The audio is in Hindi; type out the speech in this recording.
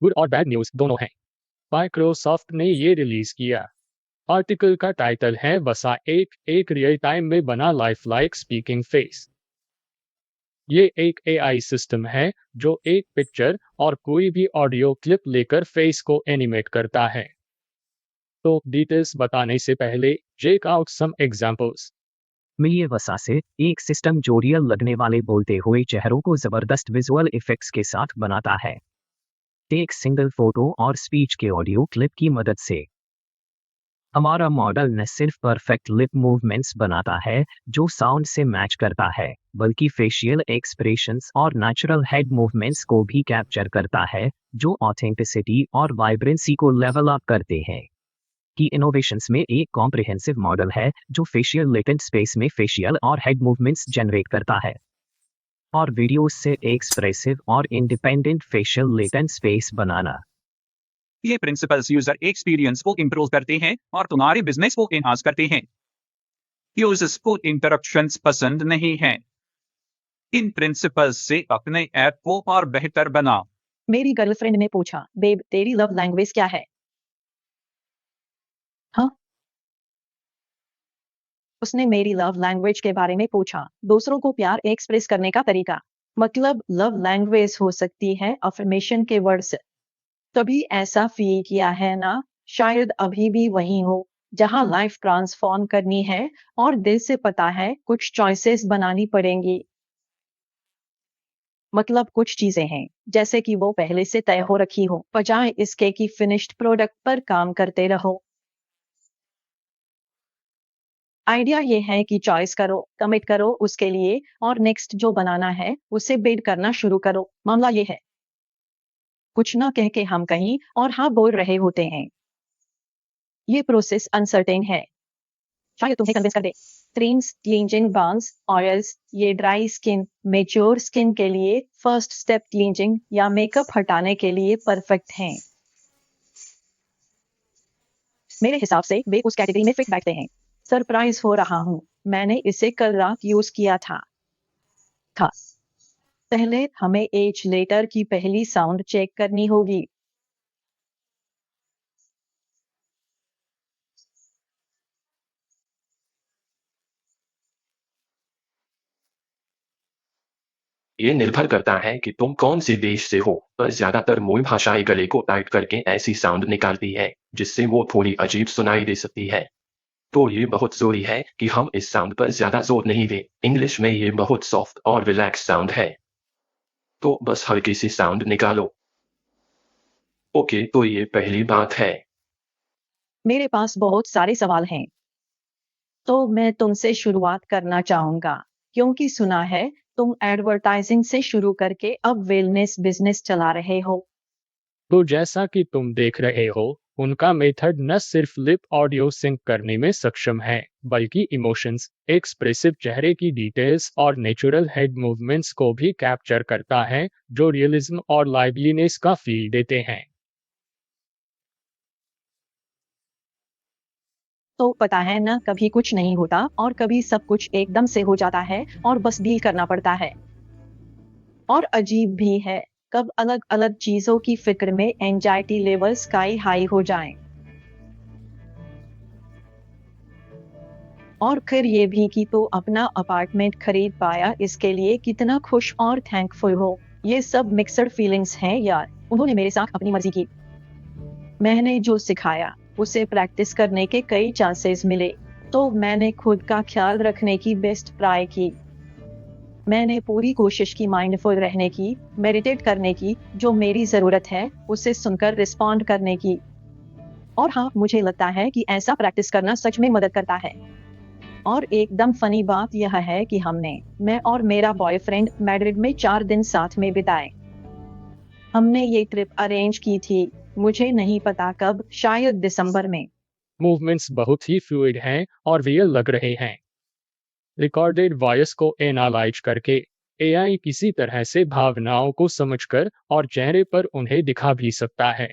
गुड और बैड न्यूज़ दोनों हैं। माइक्रोसॉफ्ट ने ये रिलीज किया। आर्टिकल का टाइटल है वसा एक रियल टाइम में बना लाइफ लाइक स्पीकिंग फेस। ये एक एआई सिस्टम है जो एक पिक्चर और कोई भी ऑडियो क्लिप लेकर फेस को एनिमेट करता है। तो डिटेल्स बताने से पहले चेक आउट सम एग्जांपल्स। मिलिए वसा से एक सिस्टम जो रियल लगने वाले बोलते हुए चेहरों को जबरदस्त विजुअल इफेक्ट्स के साथ बनाता है। एक सिंगल फोटो और स्पीच के ऑडियो क्लिप की मदद से हमारा मॉडल न सिर्फ परफेक्ट लिप मूवमेंट्स बनाता है जो साउंड से मैच करता है, बल्कि फेशियल एक्सप्रेशंस और नेचुरल हेड मूवमेंट्स को भी कैप्चर करता है, जो ऑथेंटिसिटी और वाइब्रेंसी को लेवल अप करते हैं। की इनोवेशंस में एक कॉम्प्रिहेंसिव मॉडल है जो फेशियल लेटेंट स्पेस में फेशियल और हेड मूवमेंट्स जनरेट करता है और वीडियोस से एक्सप्रेसिव और इंडिपेंडेंट फेशियल लेटेंट स्पेस बनाना। ये प्रिंसिपल्स यूजर एक्सपीरियंस को इंप्रूव करते हैं और तुम्हारे बिजनेस को एनहांस करते हैं। यूजर्स को इंटरप्शंस पसंद नहीं हैं। इन प्रिंसिपल्स से अपने ऐप को और बेहतर बना। मेरी गर्लफ्रेंड ने पूछा, बेब तेरी लव लैंग्वेज क्या है? हाँ, उसने मेरी लव लैंग्वेज के बारे में पूछा। दूसरों को प्यार एक्सप्रेस करने का तरीका। मतलब लव लैंग्वेज हो सकती है अफर्मेशन के वर्ड्स। कभी ऐसा फील किया है ना, शायद अभी भी वही हो जहां लाइफ ट्रांसफॉर्म करनी है और दिल से पता है कुछ चॉइसेस बनानी पड़ेंगी। मतलब कुछ चीजें हैं जैसे कि वो पहले से तय हो रखी हो, बजाय इसके कि फिनिश्ड प्रोडक्ट पर काम करते रहो। आइडिया ये है कि चॉइस करो, कमिट करो उसके लिए और नेक्स्ट जो बनाना है उसे बिल्ड करना शुरू करो। मामला ये है, कुछ ना कह के हम कहीं और हाँ बोल रहे होते हैं। ये प्रोसेस अनसर्टेन है, शायद तुम्हें कन्विंस कर दे। क्रीम्स, क्लींजिंग बाम्स, ऑयल्स, ये ड्राई स्किन, मेच्योर स्किन के लिए फर्स्ट स्टेप क्लींजिंग या मेकअप हटाने के लिए परफेक्ट हैं। मेरे हिसाब से वे उस कैटेगरी में फिट बैठते हैं। सरप्राइज हो रहा हूँ, मैंने इसे कल रात यूज किया था। पहले हमें एज लेटर की पहली साउंड चेक करनी होगी। ये निर्भर करता है कि तुम कौन से देश से हो, पर ज्यादातर मूल भाषाएं गले को टाइट करके ऐसी साउंड निकालती है जिससे वो थोड़ी अजीब सुनाई दे सकती है। तो ये बहुत जरूरी है कि हम इस साउंड पर ज्यादा जोर नहीं दें। इंग्लिश में ये बहुत सॉफ्ट और रिलैक्स साउंड है, तो बस हल्की सी साउंड निकालो। ओके, तो ये पहली बात है। मेरे पास बहुत सारे सवाल हैं, तो मैं तुमसे शुरुआत करना चाहूंगा क्योंकि सुना है तुम एडवर्टाइजिंग से शुरू करके अब वेलनेस बिजनेस चला रहे हो। तो जैसा कि तुम देख रहे हो, उनका मेथड न सिर्फ लिप ऑडियो सिंक करने में सक्षम है, बल्कि इमोशंस, एक्सप्रेसिव चेहरे की डिटेल्स और नेचुरल हेड मूवमेंट्स को भी कैप्चर करता है, जो रियलिज्म और लाइवलीनेस का फील देते हैं। तो पता है ना, कभी कुछ नहीं होता और कभी सब कुछ एकदम से हो जाता है और बस डील करना पड़ता है। और अजीब भी है कब अलग अलग चीजों की फिक्र में एंजाइटी लेवल स्काई हाई हो जाएं। और फिर ये भी कि तो अपना अपार्टमेंट खरीद पाया, इसके लिए कितना खुश और थैंकफुल हो। ये सब मिक्सड फीलिंग्स हैं यार। उन्होंने मेरे साथ अपनी मर्जी की। मैंने जो सिखाया उसे प्रैक्टिस करने के कई चांसेस मिले, तो मैंने खुद का ख्याल रखने की बेस्ट ट्राई की। मैंने पूरी कोशिश की माइंडफुल रहने की, मेडिटेट करने की, जो मेरी ज़रूरत है उसे सुनकर रिस्पॉन्ड करने की। और हाँ, मुझे लगता है कि ऐसा प्रैक्टिस करना सच में मदद करता है। और एकदम फनी बात यह है कि मैं और मेरा बॉयफ्रेंड मैड्रिड में 4 दिन साथ में बिताए। हमने ये ट्रिप अरेंज की थी, मुझे नहीं पता कब, शायद दिसंबर में। मूवमेंट्स बहुत ही फ्लूइड हैं और रियल लग रहे हैं। रिकॉर्डेड वॉइस को एनालाइज करके एआई किसी तरह से भावनाओं को समझकर और चेहरे पर उन्हें दिखा भी सकता है।